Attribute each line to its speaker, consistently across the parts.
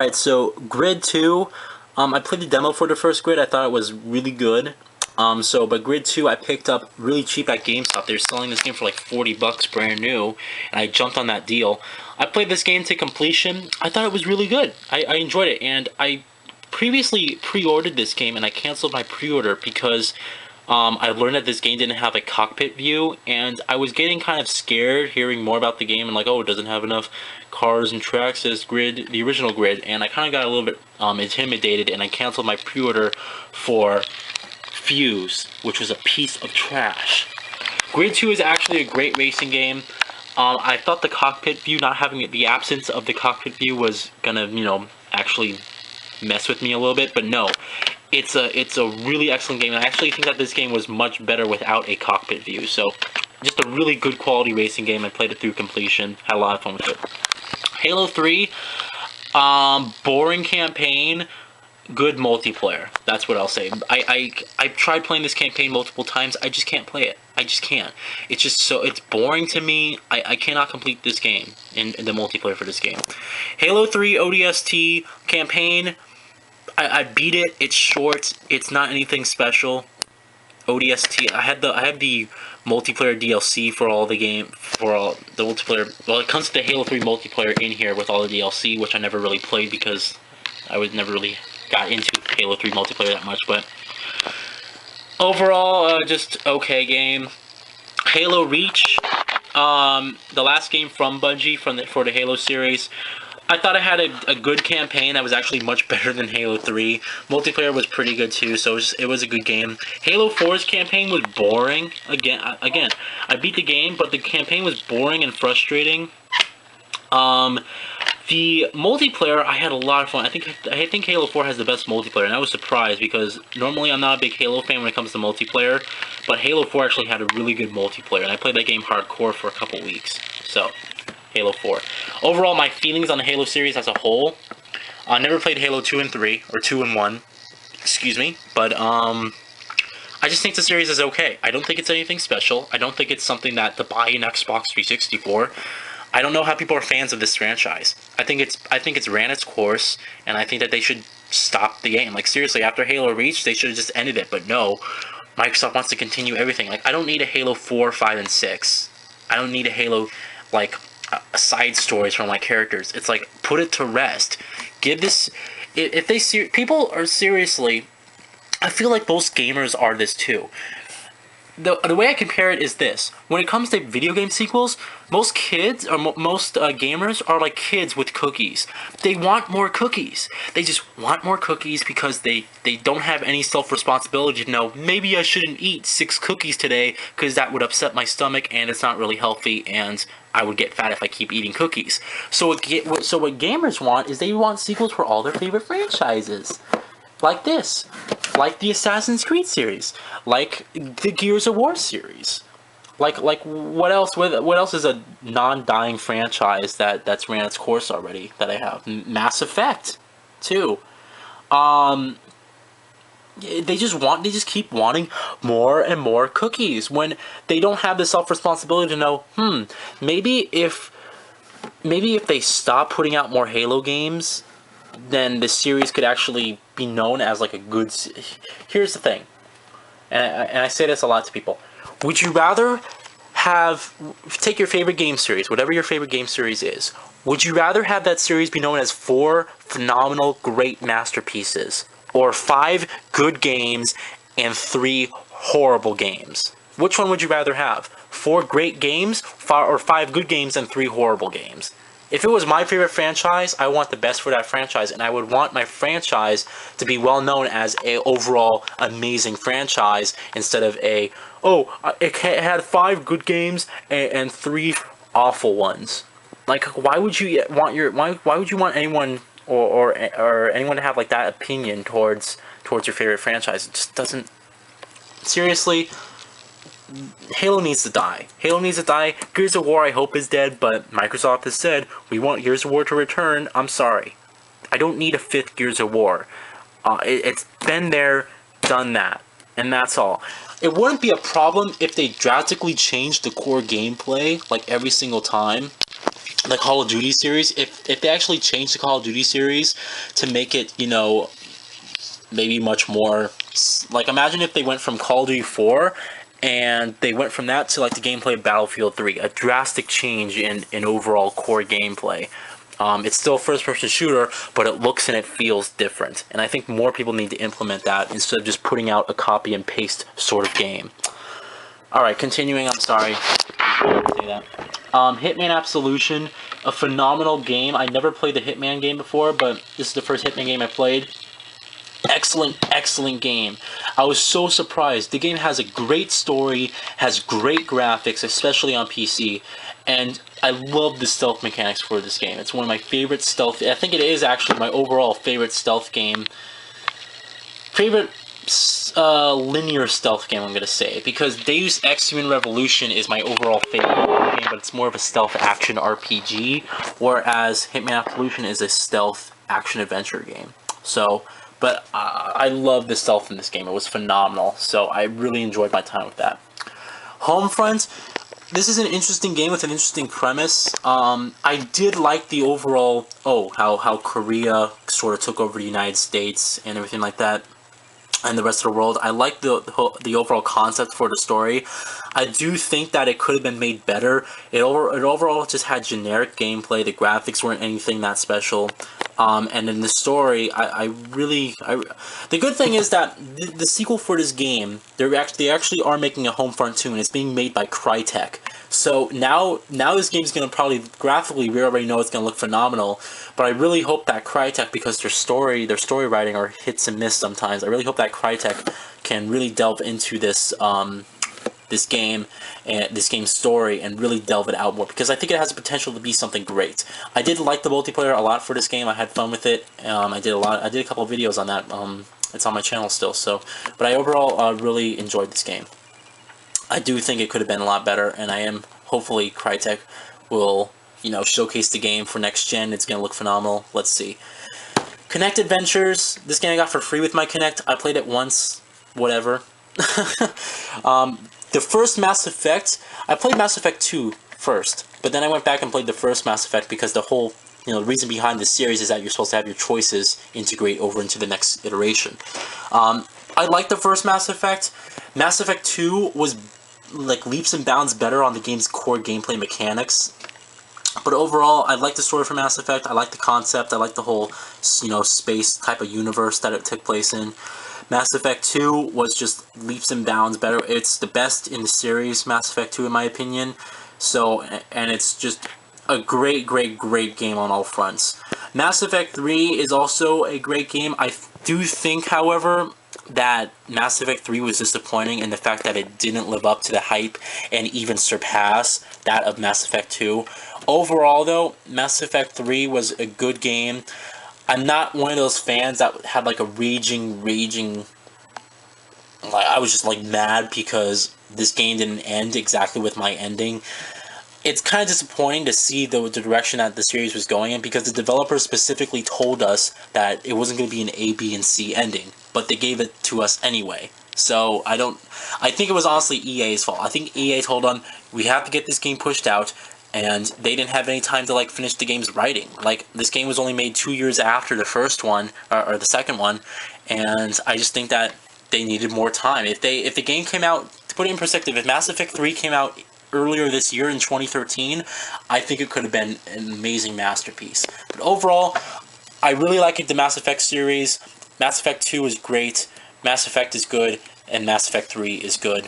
Speaker 1: Alright, so Grid 2, I played the demo for the first Grid. I thought it was really good. But Grid 2 I picked up really cheap at GameStop. They're selling this game for like 40 bucks brand new, and I jumped on that deal. I played this game to completion. I thought it was really good. I enjoyed it, and I previously pre-ordered this game, and I canceled my pre-order because I learned that this game didn't have a cockpit view, and I was getting kind of scared hearing more about the game and like, oh, it doesn't have enough cars and tracks as the original Grid, and I kind of got a little bit intimidated, and I canceled my pre-order for Fuse, which was a piece of trash. Grid 2 is actually a great racing game. I thought the cockpit view, not having the absence of the cockpit view was gonna, actually mess with me a little bit, but no. It's a really excellent game, and I actually think that this game was much better without a cockpit view. So, just a really good quality racing game. I played it through completion, had a lot of fun with it. Halo 3, boring campaign, good multiplayer. That's what I'll say. I've tried playing this campaign multiple times. I just can't play it. I just can't. It's just it's boring to me. I cannot complete this game in the multiplayer for this game. Halo 3 ODST campaign, I beat it. It's short. It's not anything special. ODST. I have the multiplayer DLC for all the multiplayer. Well, it comes to the Halo 3 multiplayer in here with all the DLC, which I never really played because I never really got into Halo 3 multiplayer that much. But overall, just okay game. Halo Reach, the last game from Bungie for the Halo series. I thought it had a good campaign that was actually much better than Halo 3. Multiplayer was pretty good too, so it was a good game. Halo 4's campaign was boring. Again, I beat the game, but the campaign was boring and frustrating. The multiplayer, I had a lot of fun. I think Halo 4 has the best multiplayer, and I was surprised because normally I'm not a big Halo fan when it comes to multiplayer, but Halo 4 actually had a really good multiplayer, and I played that game hardcore for a couple weeks. So, Halo 4. Overall, my feelings on the Halo series as a whole, I never played Halo 2 and 3, or 2 and 1, excuse me, but I just think the series is okay. I don't think it's anything special. I don't think it's something that to buy an Xbox 360 for. I don't know how people are fans of this franchise. I think it's ran its course, and I think that they should stop the game. Like, seriously, after Halo Reach, they should have just ended it, but no. Microsoft wants to continue everything. Like, I don't need a Halo 4, 5, and 6. I don't need a Halo, like, side stories from my characters. It's like, put it to rest. Give this, if they people are seriously, I feel like most gamers are this too. The way I compare it is this: when it comes to video game sequels, most kids or most gamers are like kids with cookies. They want more cookies. They just want more cookies because they don't have any self-responsibility to know, maybe I shouldn't eat 6 cookies today because that would upset my stomach and it's not really healthy and I would get fat if I keep eating cookies. So what gamers want is they want sequels for all their favorite franchises. Like this. Like the Assassin's Creed series. Like the Gears of War series. Like what else? What else is a non-dying franchise that's ran its course already that I have? Mass Effect, too. They just keep wanting more and more cookies when they don't have the self-responsibility to know, maybe if they stop putting out more Halo games, then the series could actually be known as like a good. Here's the thing, and I say this a lot to people: would you rather take your favorite game series, whatever your favorite game series is? Would you rather have that series be known as 4 phenomenal, great masterpieces, or 5 good games and 3 horrible games? Which one would you rather have? 4 great games, or 5 good games and 3 horrible games? If it was my favorite franchise, I want the best for that franchise, and I would want my franchise to be well known as a overall amazing franchise instead of it had 5 good games and 3 awful ones. Like, why would you want anyone or anyone to have like that opinion towards your favorite franchise? It just doesn't. Seriously. Halo needs to die. Halo needs to die. Gears of War, I hope, is dead, but Microsoft has said, we want Gears of War to return. I'm sorry. I don't need a 5th Gears of War. It's been there, done that, and that's all. It wouldn't be a problem if they drastically changed the core gameplay, like, every single time. the Call of Duty series. If they actually change the Call of Duty series to make it, you know, maybe much more like, imagine if they went from Call of Duty 4 and they went from that to like the gameplay of Battlefield 3, a drastic change in overall core gameplay. It's still a first-person shooter, but it looks and it feels different. And I think more people need to implement that instead of just putting out a copy and paste sort of game. Alright, continuing, I'm sorry. I say that. Hitman Absolution, a phenomenal game. I never played the Hitman game before, but this is the first Hitman game I played. Excellent game. I was so surprised. The game has a great story, has great graphics, especially on PC, and I love the stealth mechanics for this game. It's one of my favorite stealth. I think it is actually my overall favorite stealth game. Favorite linear stealth game, I'm gonna say, because Deus Ex Human Revolution is my overall favorite game, but it's more of a stealth action RPG, whereas Hitman Absolution is a stealth action adventure game. So. But I love the stealth in this game. It was phenomenal. So I really enjoyed my time with that. Homefront. This is an interesting game with an interesting premise. I did like the overall, how Korea sort of took over the United States and everything like that, and the rest of the world. I like the overall concept for the story. I do think that it could have been made better. It overall just had generic gameplay. The graphics weren't anything that special. And in the story, the good thing is that the sequel for this game, they actually are making a Homefront 2, and it's being made by Crytek. So now this game's gonna probably, graphically, we already know it's gonna look phenomenal. But I really hope that Crytek, because their story writing are hits and miss sometimes, I really hope that Crytek can really delve into this this game and this game's story and really delve it out more, because I think it has the potential to be something great. I did like the multiplayer a lot for this game. I had fun with it. I did a couple of videos on that. It's on my channel still. So, but I overall really enjoyed this game. I do think it could have been a lot better, and hopefully Crytek will, you know, showcase the game for next gen. It's gonna look phenomenal. Let's see. Connect Adventures. This game I got for free with my Connect. I played it once. Whatever. The first Mass Effect, I played Mass Effect 2 first, but then I went back and played the first Mass Effect because the whole, the reason behind this series is that you're supposed to have your choices integrate over into the next iteration. I liked the first Mass Effect. Mass Effect 2 was like leaps and bounds better on the game's core gameplay mechanics. But overall, I like the story for Mass Effect. I like the concept. I like the whole, space type of universe that it took place in. Mass Effect 2 was just leaps and bounds better. It's the best in the series, Mass Effect 2, in my opinion. So, and it's just a great game on all fronts. Mass Effect 3 is also a great game. I do think, however, that Mass Effect 3 was disappointing in the fact that it didn't live up to the hype and even surpass that of Mass Effect 2. Overall, though, Mass Effect 3 was a good game. I'm not one of those fans that had like a raging, like, I was just like mad because this game didn't end exactly with my ending. It's kind of disappointing to see the direction that the series was going in, because the developers specifically told us that it wasn't going to be an A, B, and C ending, but they gave it to us anyway. So I think it was honestly EA's fault. I think EA told them, we have to get this game pushed out, and they didn't have any time to like finish the game's writing. Like, this game was only made 2 years after the first one, or the second one, and I just think that they needed more time. If the game came out, to put it in perspective, if Mass Effect 3 came out earlier this year in 2013, I think it could have been an amazing masterpiece. But overall, I really like the Mass Effect series. Mass Effect 2 is great, Mass Effect is good, and Mass Effect 3 is good.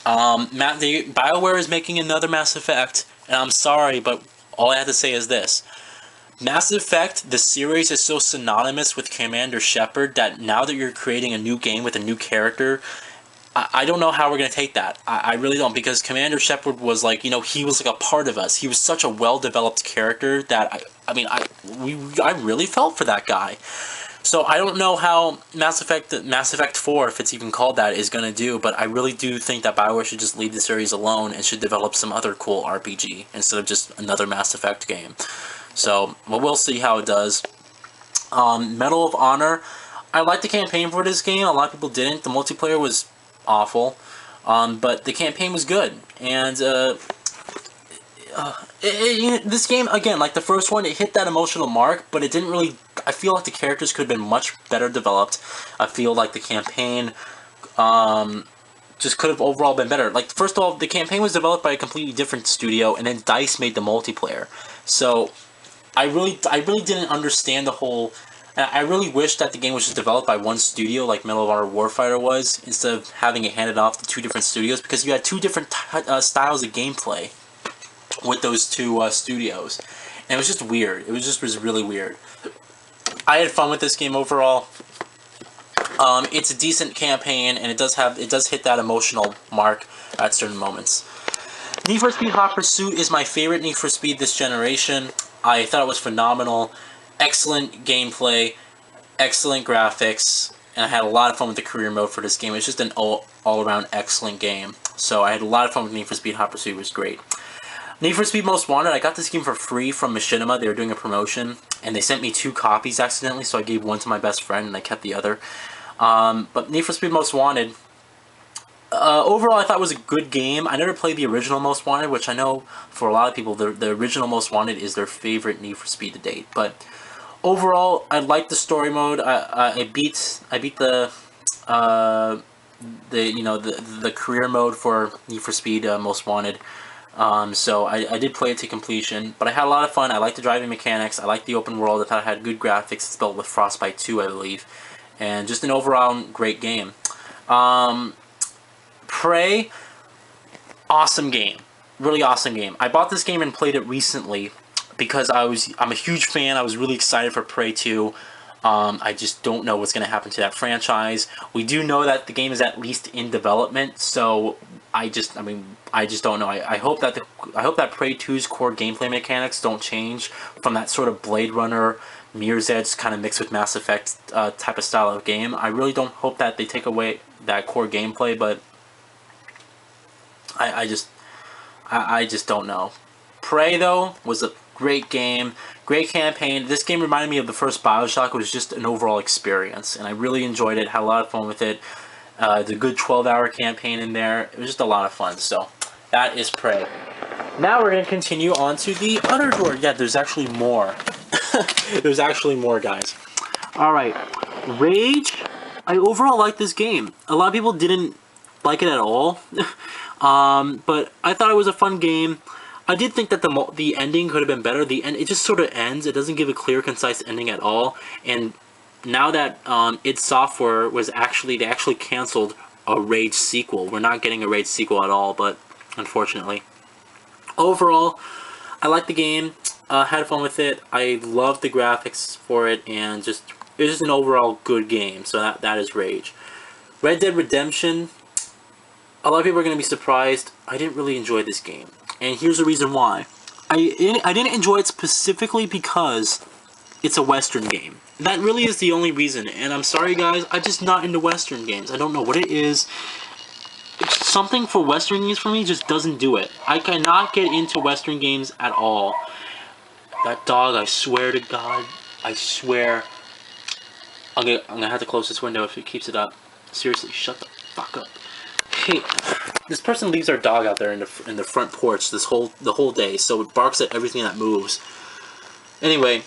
Speaker 1: BioWare is making another Mass Effect, and I'm sorry, but all I have to say is this. Mass Effect, the series, is so synonymous with Commander Shepard that now that you're creating a new game with a new character, I don't know how we're going to take that. I really don't, because Commander Shepard was like, he was like a part of us. He was such a well-developed character that, I really felt for that guy. So I don't know how Mass Effect 4, if it's even called that, is going to do, but I really do think that BioWare should just leave the series alone and should develop some other cool RPG instead of just another Mass Effect game. So, well, we'll see how it does. Medal of Honor. I liked the campaign for this game. A lot of people didn't. The multiplayer was awful, but the campaign was good. And This game, again, like the first one, it hit that emotional mark, but it didn't really... I feel like the characters could have been much better developed. I feel like the campaign just could have overall been better. Like, first of all, the campaign was developed by a completely different studio, and then DICE made the multiplayer. So, I really didn't understand the whole... I really wish that the game was just developed by one studio, like Medal of Honor Warfighter was, instead of having it handed off to two different studios, because you had two different styles of gameplay with those two studios. And it was just weird. It was really weird. I had fun with this game overall. It's a decent campaign, and it does hit that emotional mark at certain moments. Need for Speed Hot Pursuit is my favorite Need for Speed this generation. I thought it was phenomenal. Excellent gameplay, excellent graphics, and I had a lot of fun with the career mode for this game. It's just an all-around excellent game. So I had a lot of fun with Need for Speed Hot Pursuit. It was great. Need for Speed Most Wanted, I got this game for free from Machinima. They were doing a promotion, and they sent me 2 copies accidentally, so I gave one to my best friend, and I kept the other. But Need for Speed Most Wanted, overall I thought it was a good game. I never played the original Most Wanted, which I know for a lot of people, the original Most Wanted is their favorite Need for Speed to date. But overall, I liked the story mode. I beat the the career mode for Need for Speed Most Wanted. So I did play it to completion, but I had a lot of fun. I liked the driving mechanics. I liked the open world. I thought it had good graphics. It's built with Frostbite 2, I believe, and just an overall great game. Prey, awesome game, really awesome game. I bought this game and played it recently because I'm a huge fan. I was really excited for Prey 2. I just don't know what's going to happen to that franchise. We do know that the game is at least in development, so I just don't know. I hope that Prey 2's core gameplay mechanics don't change from that sort of Blade Runner, Mirror's Edge kind of mixed with Mass Effect type of style of game. I really don't hope that they take away that core gameplay, but I just don't know. Prey, though, was a great game, great campaign. This game reminded me of the first Bioshock. It was just an overall experience, and I really enjoyed it, had a lot of fun with it. It's a good 12-hour campaign in there. It was just a lot of fun, so that is Prey. Now we're going to continue on to the other door. Yeah, there's actually more. There's actually more, guys. Alright, Rage. I overall like this game. A lot of people didn't like it at all. But I thought it was a fun game. I did think that the ending could have been better. It just sort of ends. It doesn't give a clear, concise ending at all. And now that id Software they actually canceled a Rage sequel. We're not getting a Rage sequel at all, but unfortunately. Overall, I liked the game. Had fun with it. I loved the graphics for it, and it was just an overall good game. So that is Rage. Red Dead Redemption. A lot of people are going to be surprised. I didn't really enjoy this game. And here's the reason why. I didn't enjoy it specifically because it's a Western game. That really is the only reason. And I'm sorry, guys. I'm just not into Western games. I don't know what it is. Something for Western games for me just doesn't do it. I cannot get into Western games at all. That dog, I swear to God. I swear. I'm gonna have to close this window if it keeps it up. Seriously, shut the fuck up. Hey, this person leaves their dog out there in the front porch the whole day, so it barks at everything that moves. Anyway,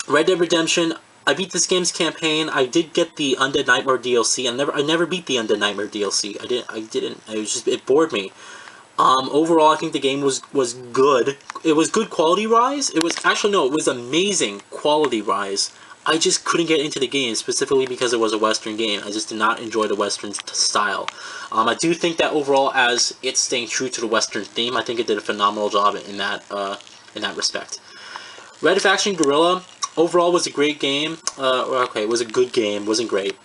Speaker 1: Red Dead Redemption. I beat this game's campaign. I did get the Undead Nightmare DLC. I never beat the Undead Nightmare DLC. I didn't. It bored me. Overall, I think the game was good. It was good quality-wise. It was amazing quality-wise. I just couldn't get into the game, specifically because it was a Western game. I just did not enjoy the Western style. I do think that overall, as it's staying true to the Western theme, I think it did a phenomenal job in that respect. Red Faction Guerrilla, overall, was a great game. Okay, it was a good game. Wasn't great.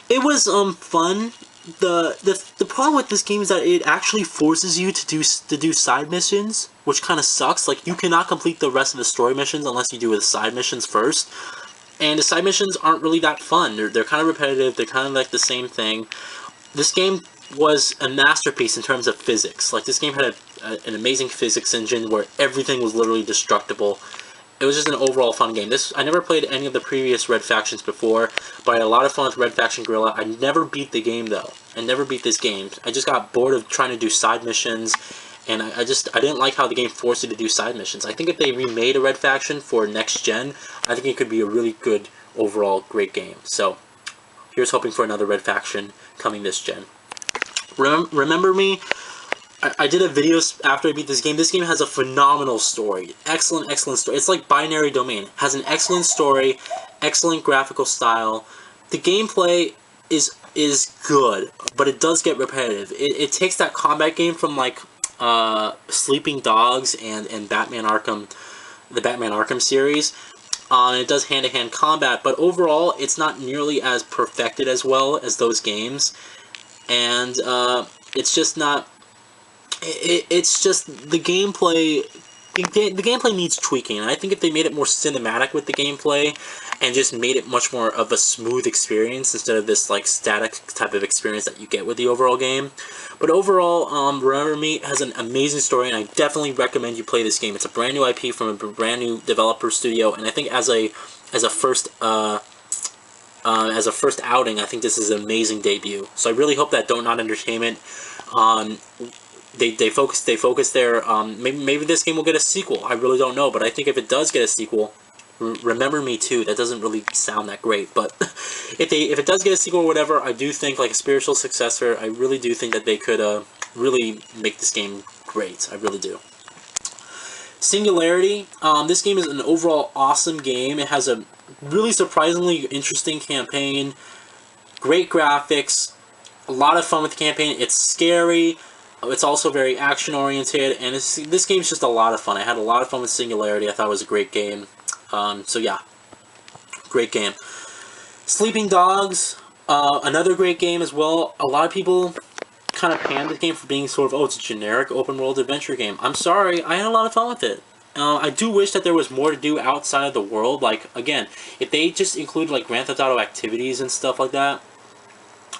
Speaker 1: It was fun. The problem with this game is that it actually forces you to do side missions, which kind of sucks. Like, you cannot complete the rest of the story missions unless you do the side missions first. And the side missions aren't really that fun. They're kind of repetitive. They're kind of like the same thing. This game was a masterpiece in terms of physics. Like, this game had an amazing physics engine where everything was literally destructible. It was just an overall fun game. I never played any of the previous Red Factions before, but I had a lot of fun with Red Faction Guerrilla. I never beat the game, though. I never beat this game. I just got bored of trying to do side missions, and I didn't like how the game forced you to do side missions. I think if they remade a Red Faction for next gen, I think it could be a really good, overall, great game. So, here's hoping for another Red Faction coming this gen. Remember me? I did a video after I beat this game. This game has a phenomenal story. Excellent, excellent story. It's like Binary Domain. Has an excellent story, excellent graphical style. The gameplay is good, but it does get repetitive. It takes that combat game from like Sleeping Dogs and Batman Arkham, the Batman Arkham series. It does hand-to-hand combat, but overall, it's not nearly as perfected as well as those games, and it's just not. It's just the gameplay. The gameplay needs tweaking, and I think if they made it more cinematic with the gameplay, and just made it much more of a smooth experience instead of this like static type of experience that you get with the overall game. But overall, Remember Me has an amazing story, and I definitely recommend you play this game. It's a brand new IP from a brand new developer studio, and I think as a first outing, I think this is an amazing debut. So I really hope that Don't Not Entertainment they focus there. Maybe this game will get a sequel. I really don't know, but I think if it does get a sequel, Remember Me Too. That doesn't really sound that great, but if it does get a sequel or whatever, I do think like a spiritual successor. I really do think that they could really make this game great. I really do. Singularity. This game is an overall awesome game. It has a really surprisingly interesting campaign, great graphics, a lot of fun with the campaign. It's scary. It's also very action-oriented, and this game's just a lot of fun. I had a lot of fun with Singularity. I thought it was a great game. So yeah, great game. Sleeping Dogs, another great game as well. A lot of people kind of panned this game for being sort of, oh, it's a generic open-world adventure game. I'm sorry, I had a lot of fun with it. I do wish that there was more to do outside of the world. Like, again, if they just include like Grand Theft Auto activities and stuff like that,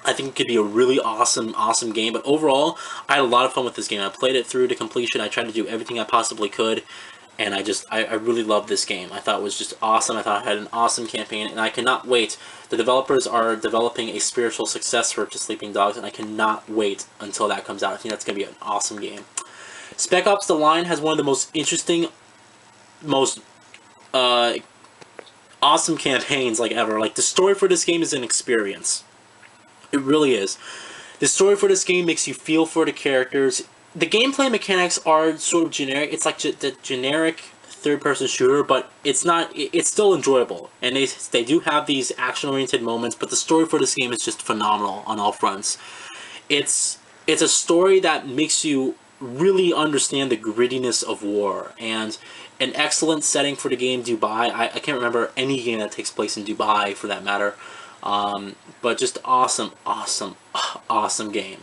Speaker 1: I think it could be a really awesome game. But overall, I had a lot of fun with this game. I played it through to completion. I tried to do everything I possibly could, and I really loved this game. I thought it was just awesome. I thought it had an awesome campaign, and I cannot wait. The developers are developing a spiritual successor to Sleeping Dogs, and I cannot wait until that comes out. I think that's going to be an awesome game. Spec Ops: The Line has one of the most interesting, most awesome campaigns like ever. Like, the story for this game is an experience. It really is. The story for this game makes you feel for the characters. The gameplay mechanics are sort of generic. It's like the generic third-person shooter, but it's not. It's still enjoyable, and they do have these action-oriented moments. But the story for this game is just phenomenal on all fronts. It's a story that makes you really understand the grittiness of war, and an excellent setting for the game, Dubai. I can't remember any game that takes place in Dubai, for that matter. But just awesome game.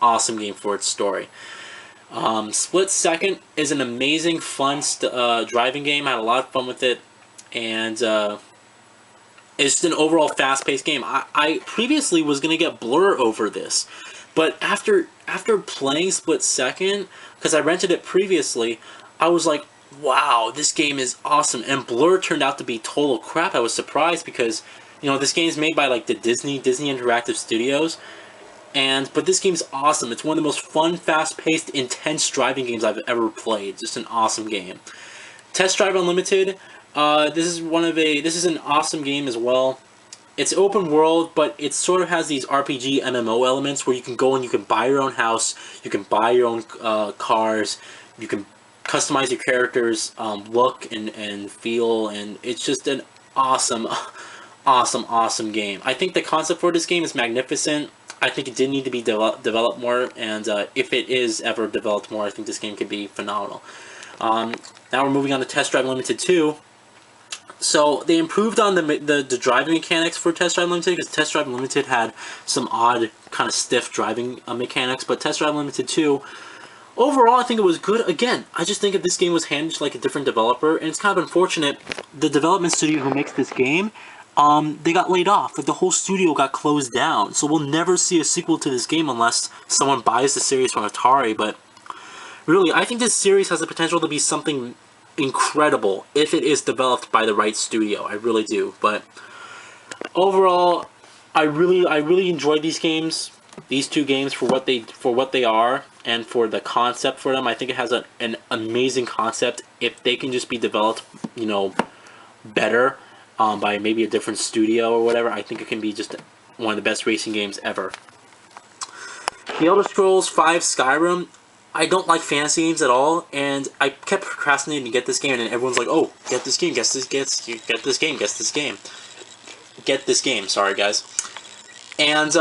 Speaker 1: Awesome game for its story. Split Second is an amazing, fun driving game. I had a lot of fun with it, and it's just an overall fast-paced game. I previously was going to get Blur over this, but after playing Split Second, because I rented it previously, I was like, wow, this game is awesome. And Blur turned out to be total crap. I was surprised because, you know, this game is made by like the Disney Interactive Studios, but this game's awesome. It's one of the most fun, fast-paced, intense driving games I've ever played. Just an awesome game. Test Drive Unlimited. This is an awesome game as well. It's open world, but it sort of has these RPG MMO elements where you can go and you can buy your own house, you can buy your own cars, you can customize your character's look and feel, and it's just an awesome game. I think the concept for this game is magnificent. I think it did need to be developed more, and if it is ever developed more, I think this game could be phenomenal. Now we're moving on to Test Drive Unlimited 2. So they improved on the driving mechanics for Test Drive Unlimited, because Test Drive Unlimited had some odd, kind of stiff driving mechanics, but Test Drive Unlimited 2, overall, I think it was good. Again, I just think if this game was handled like a different developer, and it's kind of unfortunate, the development studio who makes this game, they got laid off. Like, the whole studio got closed down. So we'll never see a sequel to this game unless someone buys the series from Atari. But really, I think this series has the potential to be something incredible if it is developed by the right studio. I really do. But overall, I really enjoyed these games. These two games for what they are. and for the concept for them. I think it has an amazing concept. If they can just be developed, you know, better by maybe a different studio or whatever, I think it can be just one of the best racing games ever. The Elder Scrolls V Skyrim, I don't like fantasy games at all, and I kept procrastinating to get this game, and then everyone's like, "Oh, get this game, get this game." Sorry, guys. And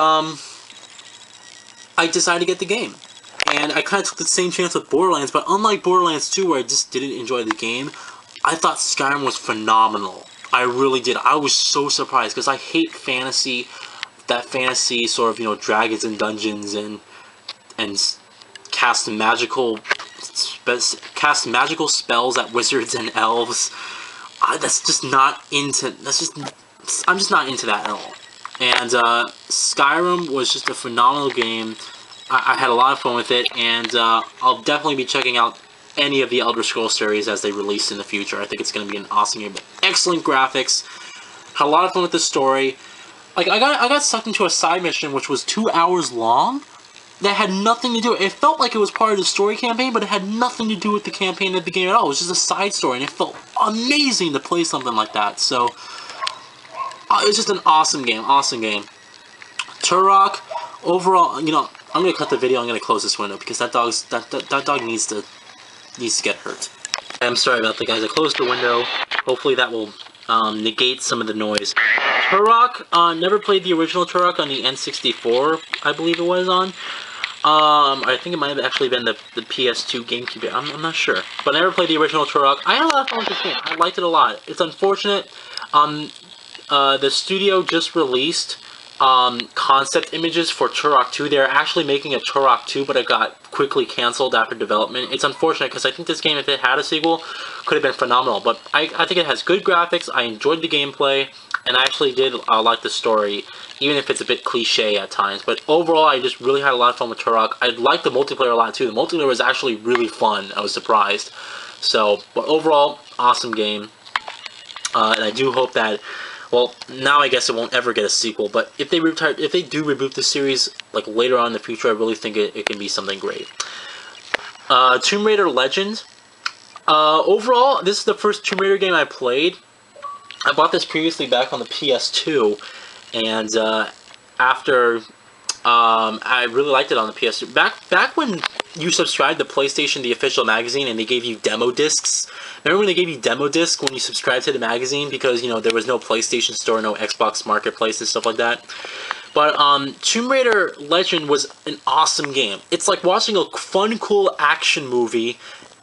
Speaker 1: I decided to get the game, and I kind of took the same chance with Borderlands, but unlike Borderlands 2, where I just didn't enjoy the game, I thought Skyrim was phenomenal. I really did. I was so surprised because I hate fantasy. That fantasy sort of, you know, dragons and dungeons and cast magical spells at wizards and elves. That's just not into. I'm just not into that at all. And Skyrim was just a phenomenal game. I had a lot of fun with it, and I'll definitely be checking out any of the Elder Scrolls series as they release in the future. I think it's going to be an awesome game. Excellent graphics. Had a lot of fun with the story. Like, I got sucked into a side mission which was 2 hours long that had nothing to do. It felt like it was part of the story campaign, but it had nothing to do with the campaign of the game at all. It was just a side story, and it felt amazing to play something like that. So it was just an awesome game. Turok, overall, you know, I'm gonna cut the video. I'm gonna close this window because that dog needs to get hurt. I'm sorry about that, guys. I closed the window. Hopefully that will negate some of the noise. Turok, never played the original Turok on the N64, I believe it was on. I think it might have actually been the PS2 GameCube. I'm not sure. But I never played the original Turok. I had a lot of fun with this game. I liked it a lot. It's unfortunate. The studio just released concept images for Turok 2. They're actually making a Turok 2, but it got quickly canceled after development. It's unfortunate because I think this game, if it had a sequel, could have been phenomenal. But I think it has good graphics. I enjoyed the gameplay, and I actually did like the story, even if it's a bit cliche at times. But overall, I just really had a lot of fun with Turok. I liked the multiplayer a lot too. The multiplayer was actually really fun. I was surprised. So, but overall, awesome game. And I do hope that, well, now I guess it won't ever get a sequel, but if they do reboot the series like later on in the future, I really think it can be something great. Tomb Raider Legend. Overall, this is the first Tomb Raider game I played. I bought this previously back on the PS2, and after I really liked it on the PS2. Back when you subscribed to PlayStation, the official magazine, and they gave you demo discs. Remember when they gave you demo discs when you subscribed to the magazine because, you know, there was no PlayStation Store, no Xbox Marketplace and stuff like that. But Tomb Raider Legend was an awesome game. It's like watching a fun, cool action movie.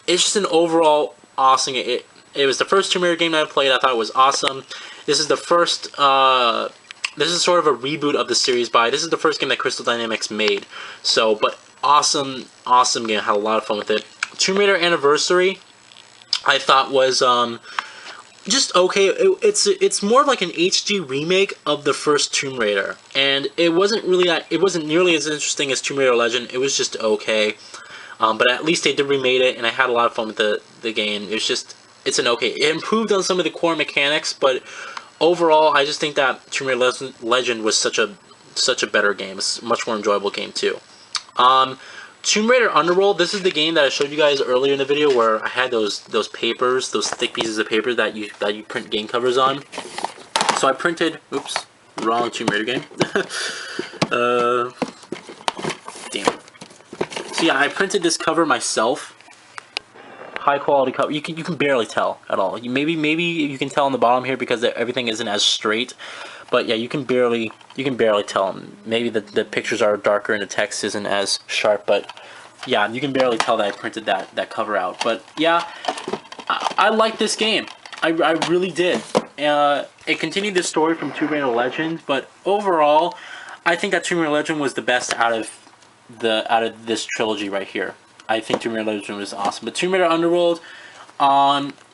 Speaker 1: It's just an overall awesome. It was the first Tomb Raider game I played. I thought it was awesome. This is the first. This is sort of a reboot of the series. This is the first game that Crystal Dynamics made. So, but awesome game. I had a lot of fun with it. Tomb Raider Anniversary, I thought was just okay. It's more of like an HD remake of the first Tomb Raider, and it wasn't nearly as interesting as Tomb Raider Legend. It was just okay, but at least they did remake it, and I had a lot of fun with the game. It's an okay. It improved on some of the core mechanics, but overall, I just think that Tomb Raider Legend was such a better game. It's a much more enjoyable game too. Tomb Raider Underworld. This is the game that I showed you guys earlier in the video where I had those papers, those thick pieces of paper that you print game covers on. So I printed. Oops, wrong Tomb Raider game. Damn. So yeah, I printed this cover myself. High quality cover. You can barely tell at all. Maybe you can tell on the bottom here because everything isn't as straight. But yeah, you can barely tell. Maybe the pictures are darker and the text isn't as sharp. But yeah, you can barely tell that I printed that cover out. But yeah, I like this game. I really did. It continued the story from Tomb Raider Legend, but overall, I think that Tomb Raider Legend was the best out of this trilogy right here. I think Tomb Raider Legend was awesome. But Tomb Raider Underworld,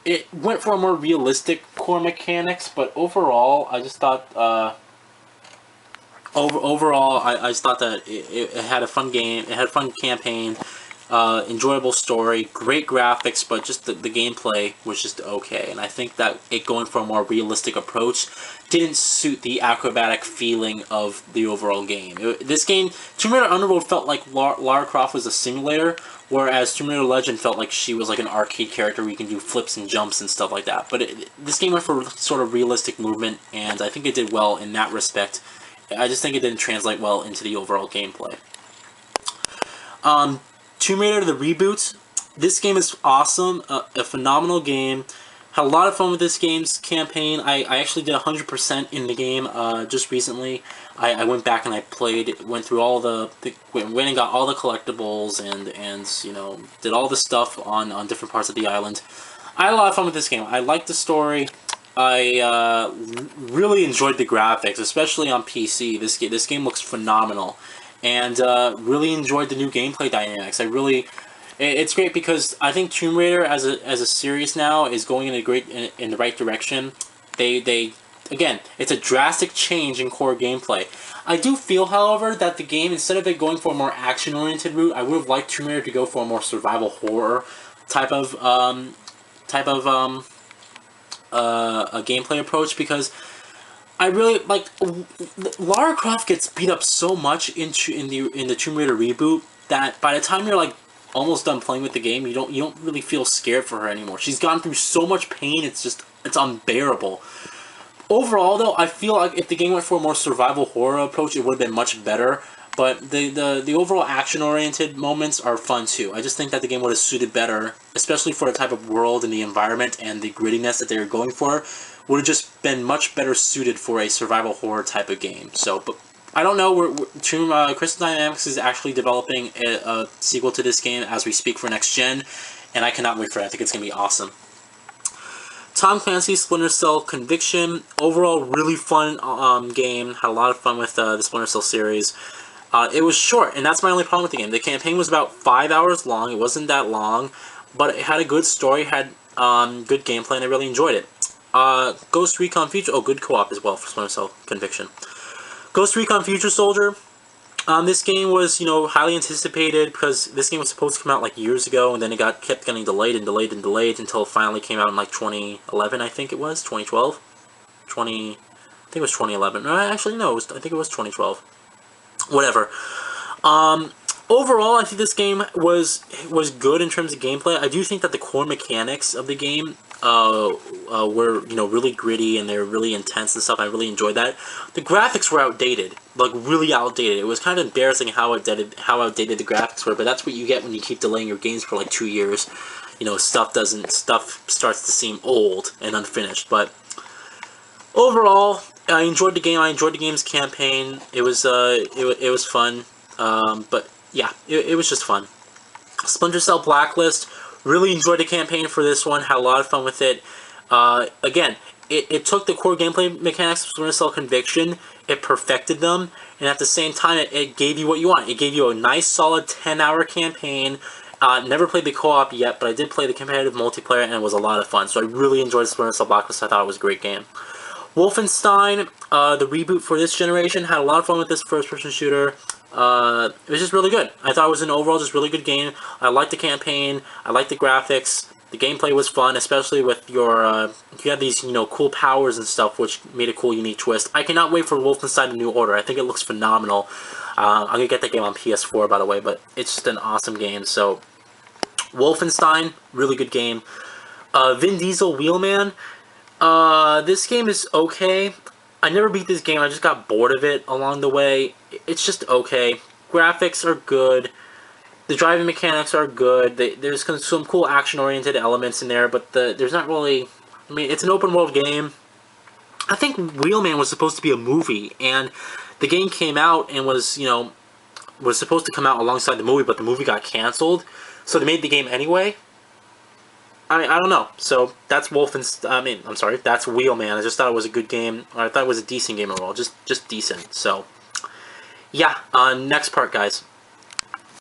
Speaker 1: it went for a more realistic core mechanics, but overall, I just thought, overall, I just thought that it had a fun game, it had a fun campaign, Enjoyable story, great graphics, but just the gameplay was just okay. And I think that it going for a more realistic approach didn't suit the acrobatic feeling of the overall game. This game, Tomb Raider Underworld felt like Lara Croft was a simulator, whereas Tomb Raider Legend felt like she was like an arcade character where you can do flips and jumps and stuff like that. But this game went for sort of realistic movement, and I think it did well in that respect. I just think it didn't translate well into the overall gameplay. Tomb Raider, the reboot. This game is awesome. A phenomenal game. Had a lot of fun with this game's campaign. I actually did 100% in the game just recently. I went back and I went through all went and got all the collectibles and you know, did all the stuff on different parts of the island. I had a lot of fun with this game. I liked the story. I really enjoyed the graphics, especially on PC. This game looks phenomenal. And really enjoyed the new gameplay dynamics. It's great because I think Tomb Raider as a series now is going in the right direction. Again, it's a drastic change in core gameplay. I do feel, however, that the game, instead of it going for a more action-oriented route, I would have liked Tomb Raider to go for a more survival horror type of a gameplay approach, because I really like Lara Croft gets beat up so much in the Tomb Raider reboot that by the time you're like almost done playing with the game, you don't really feel scared for her anymore. She's gone through so much pain, it's unbearable. Overall, though, I feel like if the game went for a more survival horror approach, it would have been much better. But the overall action-oriented moments are fun too. I just think that the game would have suited better, especially for the type of world and the environment and the grittiness that they were going for. Would have just been much better suited for a survival horror type of game. So, but I don't know. Crystal Dynamics is actually developing a sequel to this game as we speak for next gen, and I cannot wait for it. I think it's gonna be awesome. Tom Clancy's Splinter Cell Conviction, overall really fun game. Had a lot of fun with the Splinter Cell series. It was short, and that's my only problem with the game. The campaign was about 5 hours long. It wasn't that long, but it had a good story, had good gameplay, and I really enjoyed it. Ghost Recon Future... Oh, good co-op as well for Splinter Cell Conviction. Ghost Recon Future Soldier. This game was, you know, highly anticipated because this game was supposed to come out like years ago, and then it kept getting delayed and delayed and delayed until it finally came out in like 2011, I think it was. 2012? I think it was 2011. Actually, no, I think it was 2012. Whatever. Overall, I think this game was good in terms of gameplay. I do think that the core mechanics of the game were, you know, really gritty and they were really intense and stuff. I really enjoyed that. The graphics were outdated, like really outdated. It was kind of embarrassing how outdated the graphics were, but that's what you get when you keep delaying your games for like 2 years. You know, stuff starts to seem old and unfinished. But overall, I enjoyed the game. I enjoyed the game's campaign. It was fun. But yeah, it was just fun. Splinter Cell Blacklist. Really enjoyed the campaign for this one. Had a lot of fun with it. Again, it took the core gameplay mechanics of Splinter Cell Conviction. It perfected them. And at the same time, it gave you what you want. It gave you a nice, solid 10-hour campaign. Never played the co-op yet, but I did play the competitive multiplayer, and it was a lot of fun. So I really enjoyed Splinter Cell Blacklist. I thought it was a great game. Wolfenstein, the reboot for this generation, had a lot of fun with this first-person shooter. It was just really good. I thought it was an overall just really good game. I liked the campaign. I liked the graphics. The gameplay was fun, especially with your, you have these, you know, cool powers and stuff, which made a cool, unique twist. I cannot wait for Wolfenstein: The New Order. I think it looks phenomenal. I'm gonna get that game on PS4, by the way, but it's just an awesome game. So, Wolfenstein, really good game. Vin Diesel Wheelman. This game is okay. I never beat this game. I just got bored of it along the way. It's just okay. Graphics are good. The driving mechanics are good. There's some cool action-oriented elements in there, but there's not really... I mean, it's an open-world game. I think Wheelman was supposed to be a movie, and the game came out and was, you know, was supposed to come out alongside the movie, but the movie got canceled, so they made the game anyway. I don't know. So that's that's Wheelman. I just thought it was a good game. Or I thought it was a decent game overall. Just decent. So, yeah. Next part, guys.